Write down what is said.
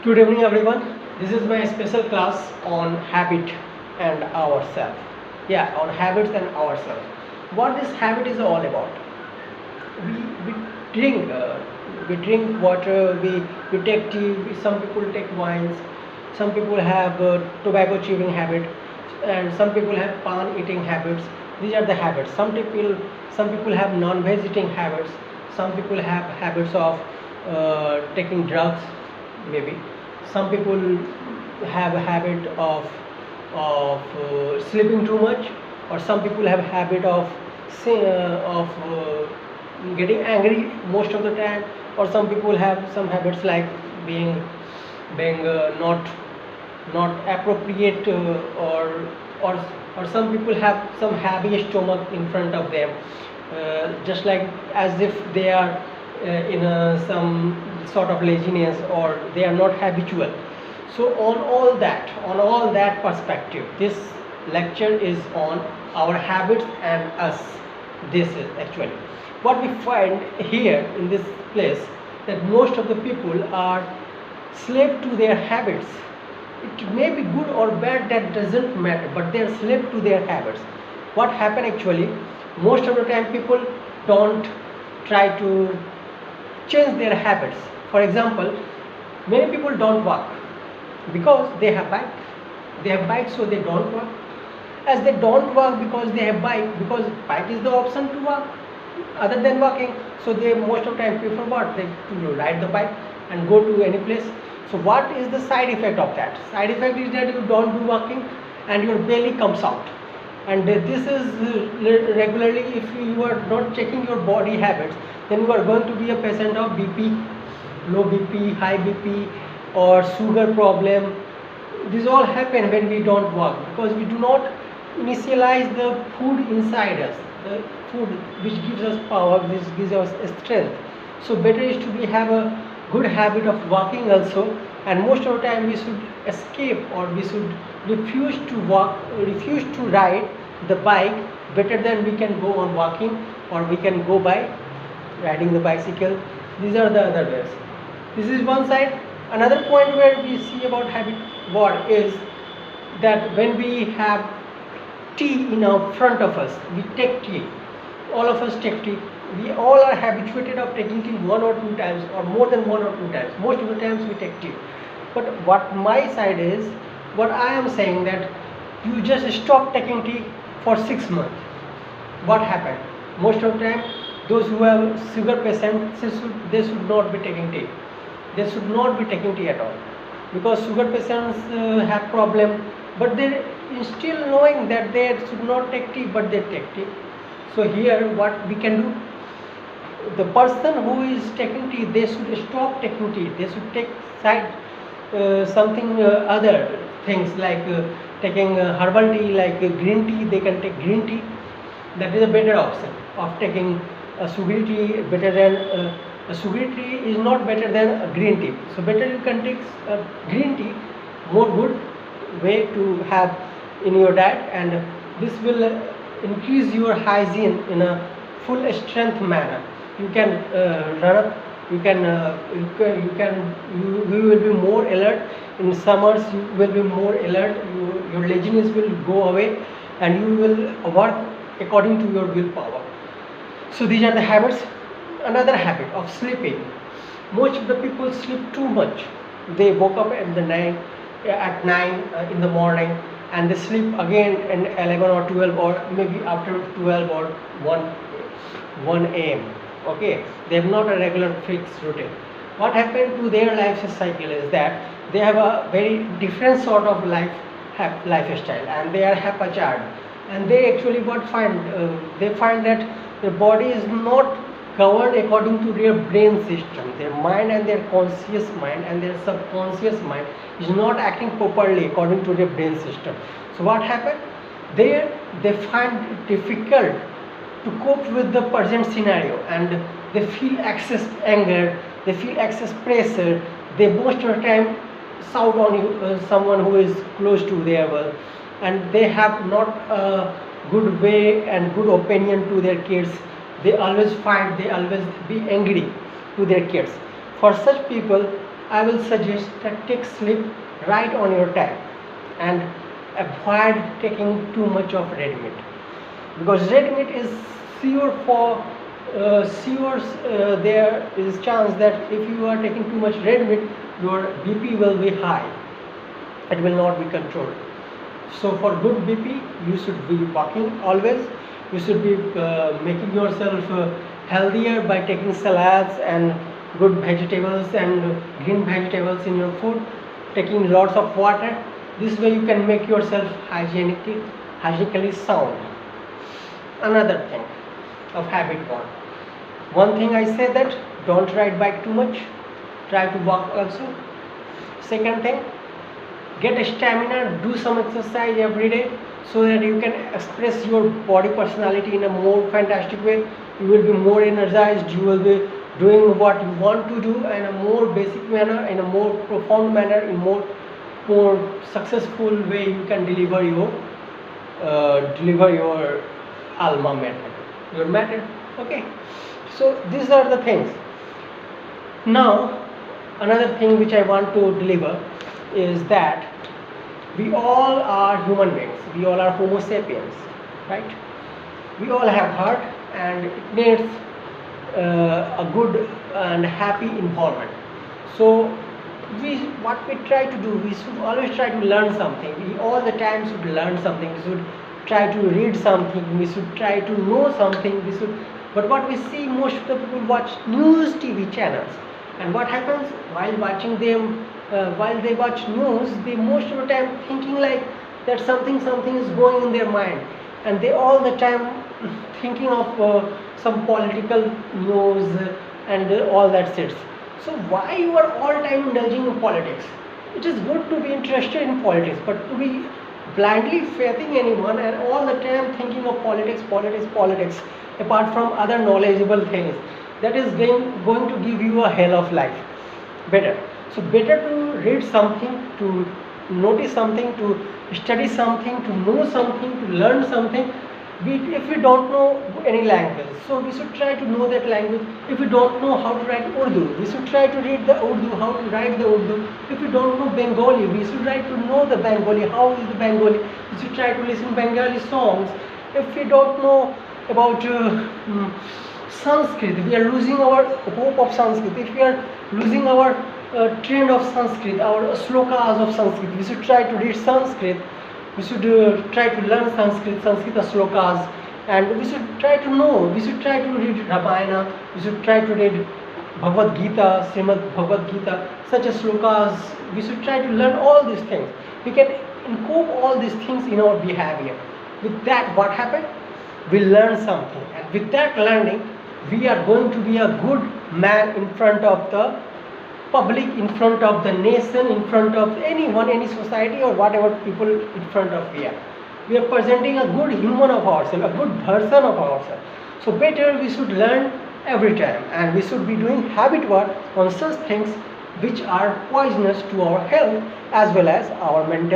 Good evening, everyone. This is my special class on habit and ourselves. Yeah, on habits and ourselves. What this habit is all about? We drink we drink water. We take tea. Some people take wines. Some people have tobacco chewing habit, and some people have pan eating habits. These are the habits. Some people have non-veg eating habits. Some people have habits of taking drugs, maybe. Some people have a habit of sleeping too much, or some people have a habit of getting angry most of the time, or some people have some habits like being not appropriate, or or some people have some heavy stomach in front of them, just like as if they are some sort of laziness, or they are not habitual. So on all that perspective, this lecture is on our habits and us. This is actually what we find here in this place, that most of the people are slave to their habits. It may be good or bad, that doesn't matter, but they are slave to their habits. What happen actually, most of the time people don't try to change their habits. For example, many people don't walk because they have bike, so they don't walk. As they don't walk because they have bike, because bike is the option to walk other than walking, so they most of the time prefer what, they to ride the bike and go to any place. So what is the side effect of that? Side effect is that you don't do walking and your belly comes out. And this is regularly, if you are not checking your body habits, then you are going to be a patient of BP, low BP, high BP, or sugar problem. This all happen when we don't walk, because we do not initialize the food inside us, the food which gives us power, which gives us strength. So better is to be have a good habit of walking also. And most of the time we should escape, or we should refuse to walk, refuse to ride the bike, better than we can go on walking, or we can go by riding the bicycle. These are the other ways. This is one side. Another point where we see about habit what is that when we have tea in our front of us, we take tea. All of us take tea. We all are habituated of taking tea one or two times, or more than one or two times. Most of the times we take tea. But what my side is, what I am saying, that you just stop taking tea for 6 months. What happened? Most of the time, those who have sugar patients, they should not be taking tea. They should not be taking tea at all, because sugar patients have problem, but they still knowing that they should not take tea, but they take tea. So here what we can do, the person who is taking tea, they should stop taking tea. They should take side something other things, like taking herbal tea, like green tea. They can take green tea. That is a better option of taking sugary tea. Better than a sugary tea is not better than a green tea. So better you can take green tea, more good way to have in your diet, and this will increase your hygiene in a full strength manner. You can run up, you will be more alert. In summers you will be more alert, your laziness will go away, and you will work according to your willpower. So these are the habits. Another habit of sleeping. Most of the people sleep too much. They woke up at the 9 at 9 in the morning, and they sleep again at 11 or 12, or maybe after 12 or 1 a.m. Okay, they have not a regular fixed routine. What happened to their life cycle is that they have a very different sort of lifestyle, and they are haphazard. And they actually what find they find that their body is not governed according to their brain system. Their mind and their conscious mind and their subconscious mind is not acting properly according to their brain system. So what happened? They find it difficult to cope with the present scenario, and they feel excess anger, they feel excess pressure. They most of the time shout on you, someone who is close to their world, and they have not a good way and good opinion to their kids. They always fight, they always be angry to their kids. For such people, I will suggest that take sleep right on your time and avoid taking too much of red meat, because red meat is sure for sure there is chance that if you are taking too much red meat, your BP will be high, it will not be controlled. So for good BP, you should be walking always. You should be making yourself healthier by taking salads and good vegetables and green vegetables in your food, taking lots of water. This way you can make yourself hygienically sound. Another thing of habit one thing I say that don't ride bike too much, try to walk also. Second thing, get a stamina, do some exercise every day so that you can express your body personality in a more fantastic way. You will be more energized, you will be doing what you want to do in a more basic manner, in a more profound manner, in more successful way. You can deliver your alma mater, your matter. Okay, so these are the things. Now another thing which I want to deliver is that we all are human beings, we all are homo sapiens, right? We all have heart and it needs a good and happy environment. So what we try to do, we should always try to learn something. We all the time should learn something. We should try to read something, we should try to know something, but what we see, most of the people watch news TV channels, and what happens while watching them, while they watch news, they most of the time thinking like that something is going in their mind, and they all the time thinking of some political news and all that shit. So why you are all time indulging in politics? It is good to be interested in politics, but to be blindly faithing anyone and all the time thinking of politics apart from other knowledgeable things, that is going to give you a hell of life. Better to read something, to notice something, to study something, to know something, to learn something. If we don't know any language, so we should try to know that language. If we don't know how to write Urdu, we should try to read the Urdu, how to write the Urdu. If we don't know Bengali, we should try to know the Bengali, how is the Bengali. We should try to listen Bengali songs. If we don't know about Sanskrit, we are losing our hope of Sanskrit. If we are losing our trend of Sanskrit, our slokas of Sanskrit, we should try to read Sanskrit. We should try to learn Sanskrit slokas, and we should try to know. We should try to read Ramayana. We should try to read Bhagavad Gita, Srimad Bhagavad Gita, such as slokas. We should try to learn all these things. We can incorporate all these things in our behavior. With that, what happened? We learn something, and with that learning, we are going to be a good man in front of the public, in front of the nation, in front of anyone, any society or whatever people in front of we are. We are presenting a good human of ourselves, a good person of ourselves. So better we should learn every time, and we should be doing habit work on such things which are poisonous to our health as well as our mental